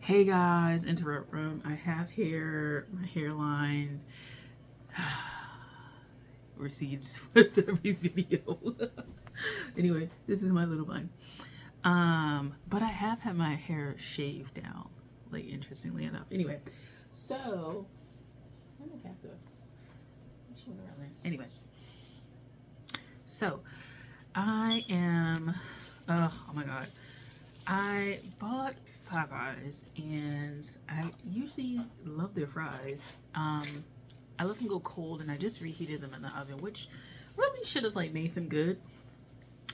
Hey guys, interrupt room. I have hair, my hairline recedes with every video. Anyway, this is my little bun. But I have had my hair shaved down, like interestingly enough. Anyway, so where did the cat go? She went around there. Anyway, so I am. Oh my god. I bought Popeyes and I usually love their fries. I let them go cold and I just reheated them in the oven, which really should have like made them good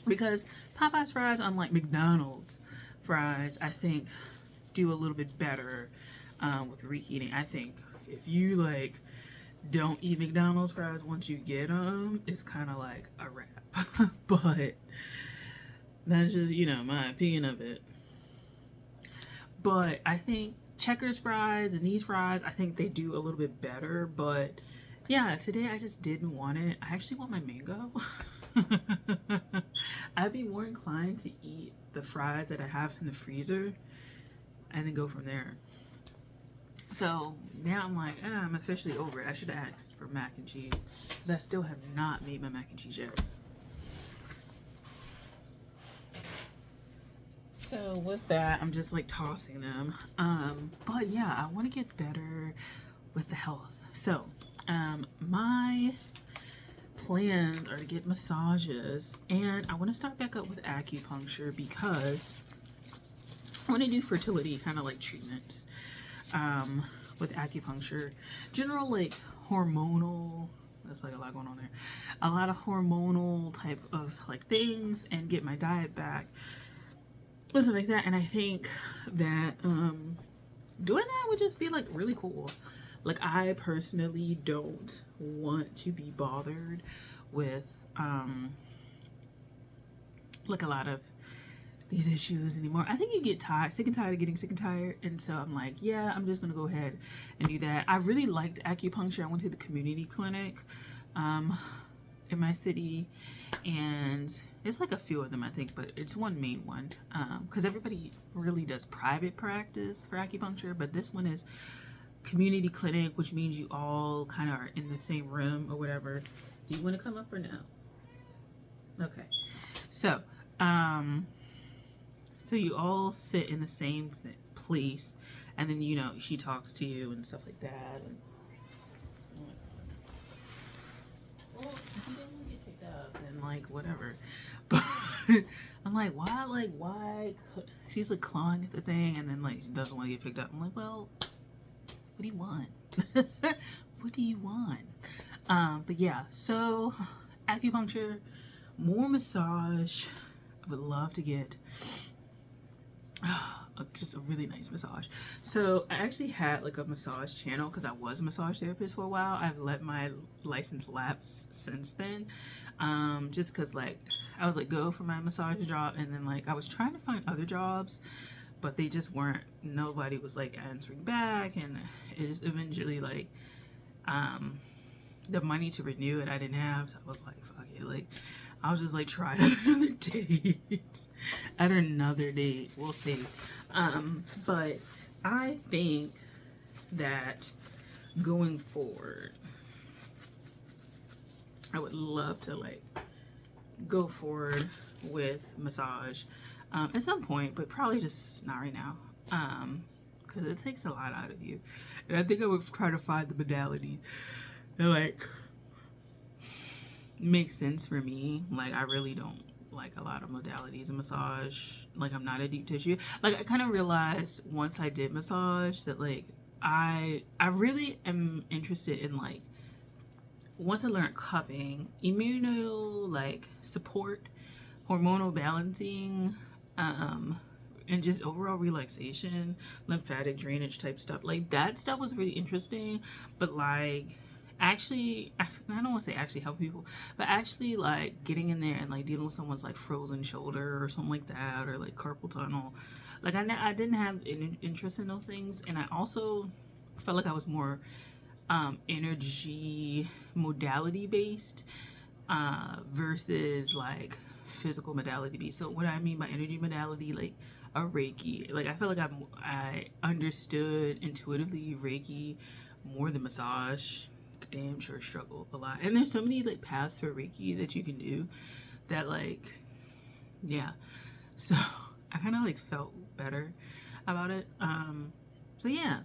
because Popeyes fries, unlike McDonald's fries, I think do a little bit better with reheating. I think if you like don't eat McDonald's fries once you get them, it's kind of like a wrap. But that's just, my opinion of it. But I think Checkers fries and these fries, I think they do a little bit better. But yeah, today I just didn't want it. I actually want my mango. I'd be more inclined to eat the fries that I have in the freezer and then go from there. So now I'm like, I'm officially over it. I should have asked for mac and cheese because I still have not made my mac and cheese yet. So with that, I'm just like tossing them. But yeah, I want to get better with the health. So my plans are to get massages and I want to start back up with acupuncture because I want to do fertility kind of like treatments with acupuncture. General like hormonal, there's like a lot going on there. A lot of hormonal type of like things and get my diet back. Something like that. And I think that doing that would just be like really cool. Like I personally don't want to be bothered with like a lot of these issues anymore. I think you get tired, sick and tired of getting sick and tired. And so I'm like, yeah, I'm just gonna go ahead and do that. I really liked acupuncture. I went to the community clinic in my city and it's like a few of them I think, but it's one main one because everybody really does private practice for acupuncture, but this one is community clinic, which means you all kind of are in the same room or whatever. Do you want to come up or no? Okay, so so you all sit in the same place and then she talks to you and stuff like that. And well, if you don't want to get picked up, then like whatever. But I'm like, why? She's like clawing at the thing, and then like she doesn't want to get picked up. I'm like, well, what do you want? What do you want? But yeah, so acupuncture, more massage. I would love to get just a really nice massage. So I actually had like a massage channel because I was a massage therapist for a while. I've let my license lapse since then, just because like I was like go for my massage job and then like I was trying to find other jobs but they just weren't, nobody was like answering back and it just eventually like the money to renew it I didn't have, so I was like fuck it, like I'll just like try it at another date. At another date, we'll see. But I think that going forward, I would love to like go forward with massage at some point, but probably just not right now. Because it takes a lot out of you. And I think I would try to find the modality that like makes sense for me. Like I really don't like a lot of modalities in massage. Like I'm not a deep tissue. Like I kind of realized once I did massage that like I really am interested in like once I learned cupping, immuno like support, hormonal balancing, and just overall relaxation, lymphatic drainage type stuff. Like that stuff was really interesting, but like actually I don't want to say actually help people, but actually like getting in there and like dealing with someone's like frozen shoulder or something like that, or like carpal tunnel, like I didn't have an interest in those things. And I also felt like I was more energy modality based versus like physical modality based. So what I mean by energy modality, like a Reiki. Like, I feel like I understood intuitively Reiki more than massage. Damn sure struggle a lot. And there's so many like paths for Reiki that you can do that, like, yeah. So I kind of like felt better about it. So yeah,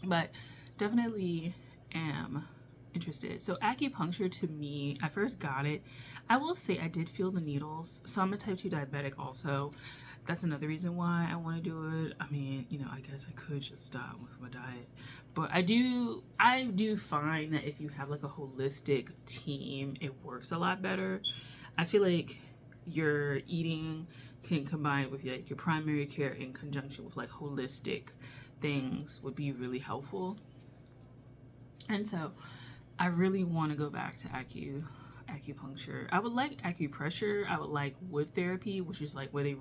but definitely am interested. So acupuncture, to me, I first got it. I will say I did feel the needles. So I'm a type 2 diabetic also. That's another reason why I want to do it. I mean, you know, I guess I could just stop with my diet. But I do find that if you have like a holistic team, it works a lot better. I feel like your eating can combine with like your primary care in conjunction with like holistic things would be really helpful. And so I really want to go back to acupuncture. I would like acupressure. I would like wood therapy, which is like where they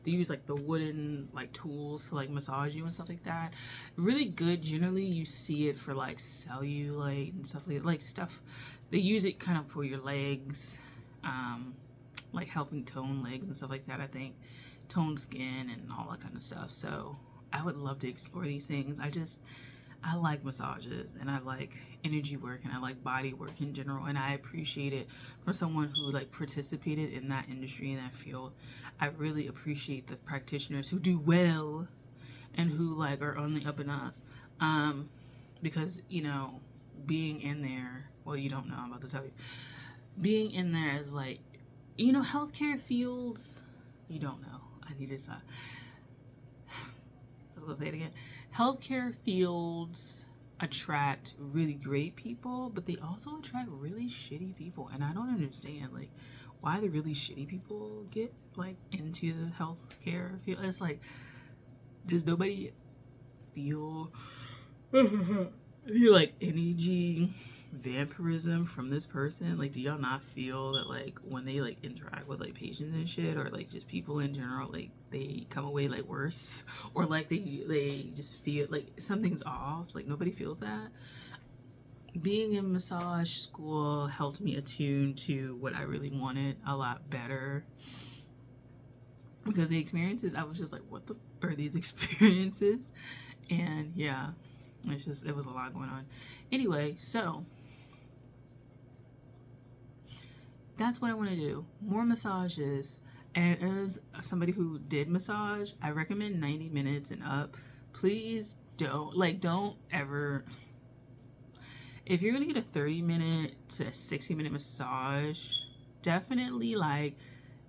use like the wooden like tools to like massage you and stuff like that. Really good. Generally, you see it for like cellulite and stuff like stuff. They use it kind of for your legs, like helping tone legs and stuff like that. I think tone skin and all that kind of stuff. So I would love to explore these things. I like massages and I like energy work and I like body work in general, and I appreciate it from someone who like participated in that industry, in that field. I really appreciate the practitioners who do well and who like are on the up and up, because you know, being in there, well, you don't know, I'm about to tell you, being in there is like, you know, healthcare fields, you don't know, I need to stop. I was gonna say it again. Healthcare fields attract really great people, but they also attract really shitty people, and I don't understand like why the really shitty people get like into the healthcare field. It's like, does nobody feel like energy vampirism from this person? Like, do y'all not feel that like when they like interact with like patients and shit, or like just people in general, like they come away like worse, or like they just feel like something's off? Like, nobody feels that. Being in massage school helped me attune to what I really wanted a lot better, because the experiences, I was just like, what the are these experiences? And yeah, it was a lot going on. Anyway, so that's what I want to do. More massages. And as somebody who did massage, I recommend 90 minutes and up. Please don't ever, if you're going to get a 30-minute to 60-minute massage, definitely like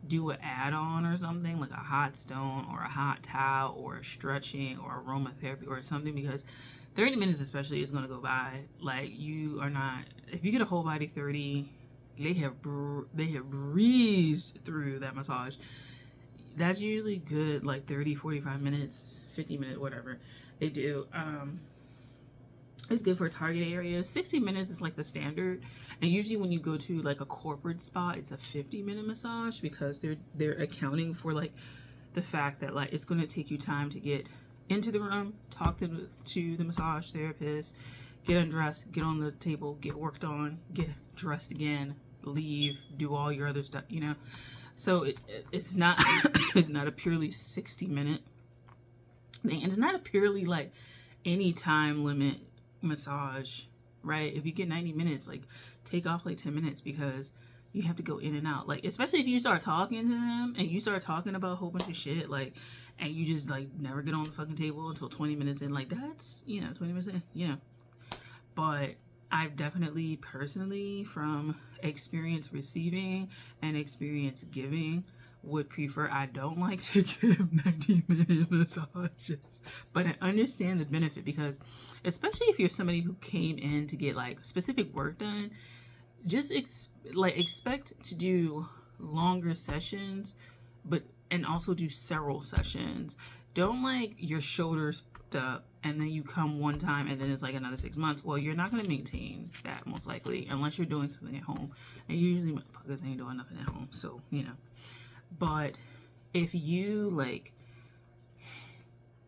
do an add-on or something, like a hot stone or a hot towel or stretching or aromatherapy or something, because 30 minutes especially is going to go by like you are not, if you get a whole body 30, they have breezed through that massage. That's usually good, like 30, 45 minutes, 50 minutes, whatever they do. It's good for target areas. 60 minutes is like the standard, and usually when you go to like a corporate spa, it's a 50-minute massage, because they're accounting for like the fact that like it's going to take you time to get into the room, talk to the massage therapist, get undressed, get on the table, get worked on, get dressed again, leave, do all your other stuff, you know. So it's not it's not a purely 60-minute thing, and it's not a purely like any time limit massage, right? If you get 90 minutes, like take off like 10 minutes, because you have to go in and out, like especially if you start talking to them and you start talking about a whole bunch of shit, like, and you just like never get on the fucking table until 20 minutes in, like that's, you know, 20 minutes in, you know. But I've definitely personally, from experience receiving and experience giving, would prefer, I don't like to give 90-minute massages, but I understand the benefit, because especially if you're somebody who came in to get like specific work done, just expect to do longer sessions, but and also do several sessions. Don't like your shoulders up and then you come one time and then it's like another 6 months. Well, you're not going to maintain that most likely unless you're doing something at home, and usually motherfuckers ain't doing nothing at home, so you know. But if you like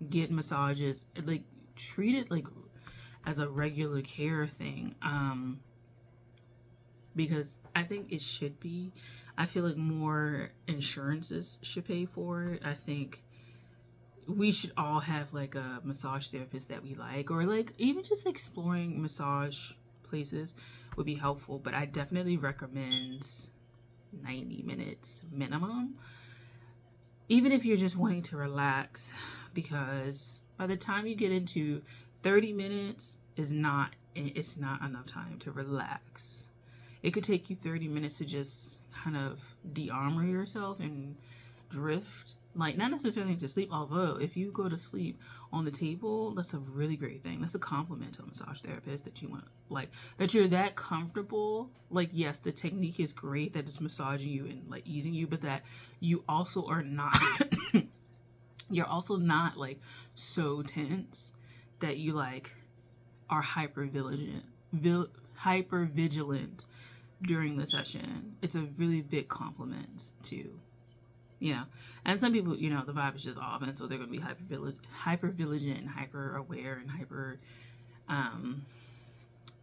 get massages, like treat it like as a regular care thing, because I think it should be. I feel like more insurances should pay for it. I think we should all have like a massage therapist that we like, or like even just exploring massage places would be helpful. But I definitely recommend 90 minutes minimum, even if you're just wanting to relax, because by the time you get into 30 minutes is not, it's not enough time to relax. It could take you 30 minutes to just kind of de-armor yourself and drift, like not necessarily to sleep, although if you go to sleep on the table, that's a really great thing. That's a compliment to a massage therapist, that you want, like, that you're that comfortable. Like, yes, the technique is great, that it's massaging you and like easing you, but that you also are not you're also not like so tense that you like are hyper vigilant during the session. It's a really big compliment to, you know, and some people, you know, the vibe is just off, and so they're going to be hyper vigilant and hyper aware and hyper,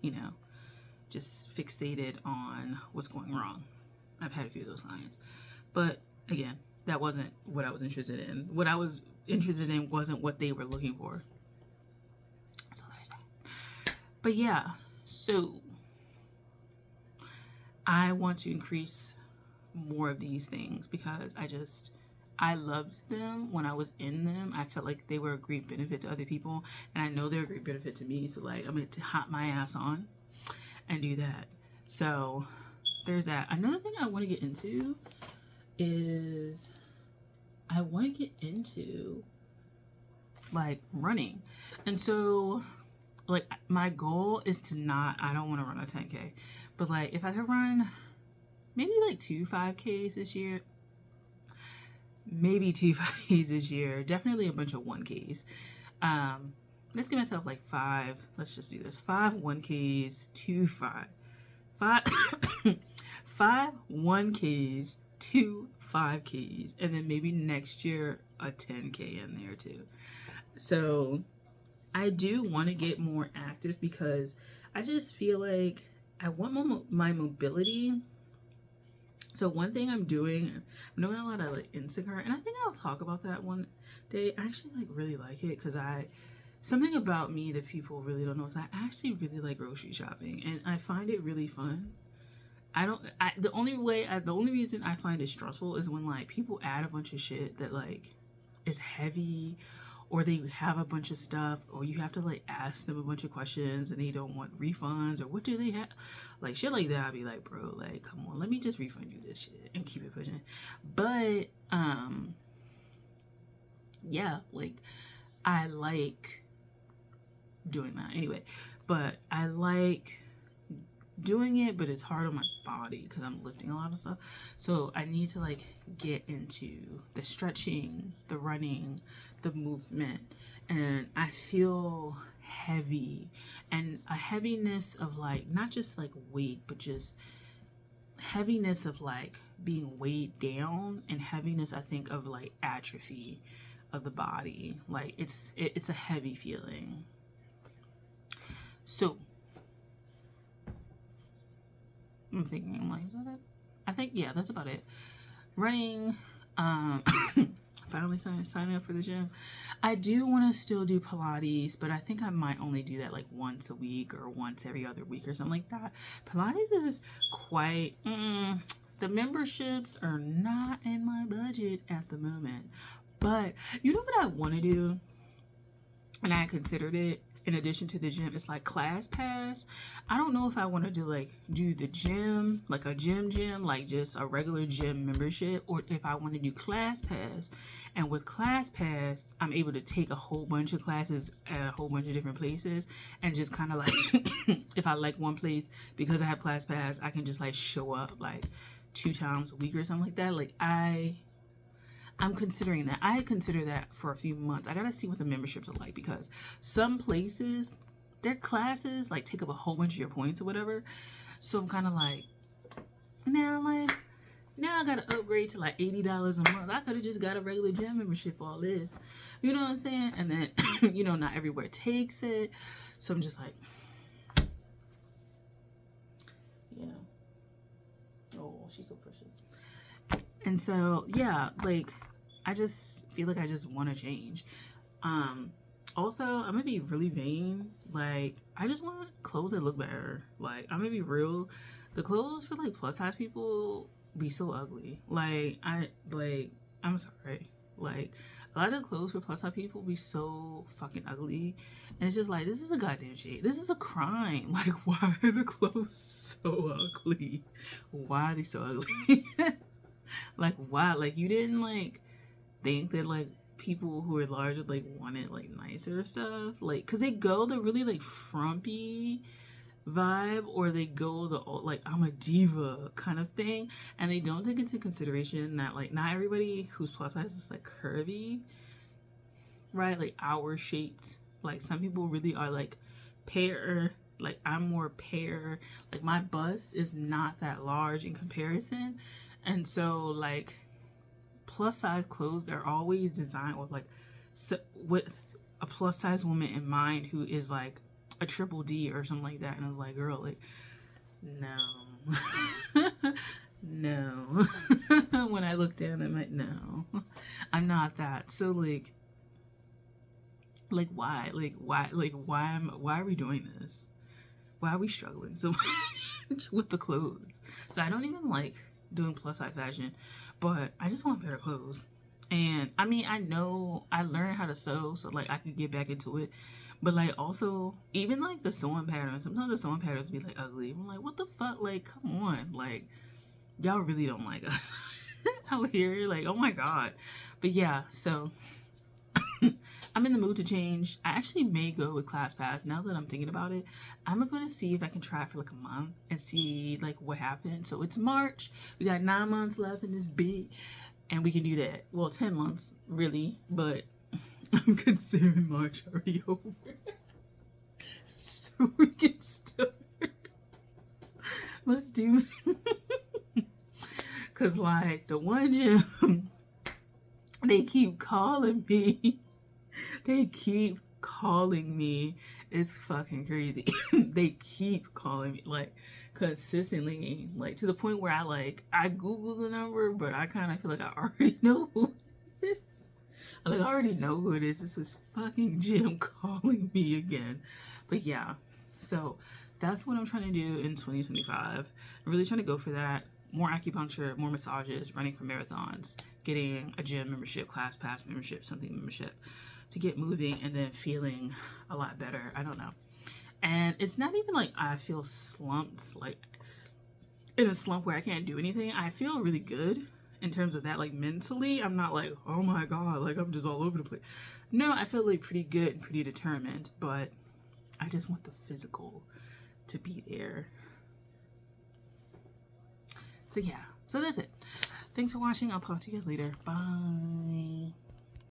you know, just fixated on what's going wrong. I've had a few of those clients, but again, that wasn't what I was interested in. What I was interested in wasn't what they were looking for. So there's that. But yeah, so I want to increase more of these things because I loved them when I was in them. I felt like they were a great benefit to other people, and I know they're a great benefit to me. So like, I'm going to hop my ass on and do that. So there's that. Another thing I want to get into is I want to get into like running. And so like my goal is to not, I don't want to run a 10K, but like if I could run maybe like 2 5Ks this year, maybe 2 5Ks this year, definitely a bunch of 1Ks. Let's give myself like 5, let's just do this, 5 1Ks, 2 5 5 1Ks, 2 5Ks, and then maybe next year a 10K in there too. So I do want to get more active because I just feel like I want my mobility. So one thing I'm doing a lot of like Instacart, and I think I'll talk about that one day. I actually like really like it because something about me that people really don't know is I actually really like grocery shopping, and I find it really fun. The only reason I find it stressful is when like people add a bunch of shit that like is heavy, or they have a bunch of stuff, or you have to like ask them a bunch of questions and they don't want refunds, or what do they have, like shit like that. I'd be like, bro, like come on, let me just refund you this shit and keep it pushing. But yeah, like I like doing that anyway, but I like doing it, but it's hard on my body because I'm lifting a lot of stuff. So I need to like get into the stretching, the running, the movement, and I feel heavy, and a heaviness of like not just like weight, but just heaviness of like being weighed down, and heaviness I think of like atrophy of the body. Like it's a heavy feeling. So I'm thinking, I'm like, is that it? I think, yeah, that's about it. Running, finally signing up for the gym. I do want to still do Pilates, but I think I might only do that like once a week or once every other week or something like that. Pilates is quite, the memberships are not in my budget at the moment. But you know what I want to do? And I considered it, in addition to the gym, it's like ClassPass. I don't know if I want to do the gym, like a gym, like just a regular gym membership, or if I want to do ClassPass. And with ClassPass, I'm able to take a whole bunch of classes at a whole bunch of different places, and just kind of like, if I like one place, because I have ClassPass, I can just like show up like 2 times a week or something like that. Like I'm considering that. I had considered that for a few months. I gotta see what the memberships are like, because some places, their classes like take up a whole bunch of your points or whatever. So I'm kind of like, now I gotta upgrade to like $80 a month. I could have just got a regular gym membership for all this. You know what I'm saying? And then, you know, not everywhere takes it. So I'm just like, you know, oh, she's so precious. And so, yeah, like, I just feel like I just want to change. Also, I'm gonna be really vain. Like, I just want clothes that look better. Like, I'm gonna be real. The clothes for like plus size people be so ugly. I'm sorry. Like, a lot of the clothes for plus size people be so fucking ugly, and it's just like, this is a goddamn shit. This is a crime. Like, why are the clothes so ugly? Why are they so ugly? Like, why? Like, you didn't like think that like people who are larger like wanted like nicer stuff, like, because they go the really like frumpy vibe, or they go the like I'm a diva kind of thing, and they don't take into consideration that like not everybody who's plus size is like curvy, right? Like hour shaped. Like some people really are like pear. Like I'm more pear. Like my bust is not that large in comparison, and so like plus size clothes are always designed with like with a plus size woman in mind who is like a triple D or something like that. And I was like, girl, like, no. No. When I look down, I'm like, no, I'm not that. So why? Why are we doing this? Why are we struggling so much with the clothes? So I don't even like doing plus size fashion, but I just want better clothes. And I mean, I know I learned how to sew, so like I could get back into it. But like also, even like the sewing patterns, sometimes the sewing patterns be like ugly. I'm like, what the fuck? Like, come on, like y'all really don't like us out here. Like, oh my god. But yeah, so I'm in the mood to change. I actually may go with ClassPass now that I'm thinking about it. I'm going to see if I can try it for like a month and see like what happens. So it's March. We got 9 months left in this bit, and we can do that. Well, 10 months really, but I'm considering March already over. So we can start. Let's do it. Cause like the one gym, they keep calling me. They keep calling me. It's fucking crazy. They keep calling me like consistently, like to the point where I Google the number, but I kind of feel like I already know who it is. Like I already know who it is. This is fucking Jim calling me again. But yeah, so that's what I'm trying to do in 2025. I'm really trying to go for that. More acupuncture, more massages, running for marathons, getting a gym membership, ClassPass membership, something membership to get moving and then feeling a lot better. I don't know. And it's not even like I feel slumped, like in a slump where I can't do anything. I feel really good in terms of that. Like mentally, I'm not like, oh my god, like I'm just all over the place. No, I feel like pretty good and pretty determined, but I just want the physical to be there. So yeah, so that's it. Thanks for watching. I'll talk to you guys later. Bye.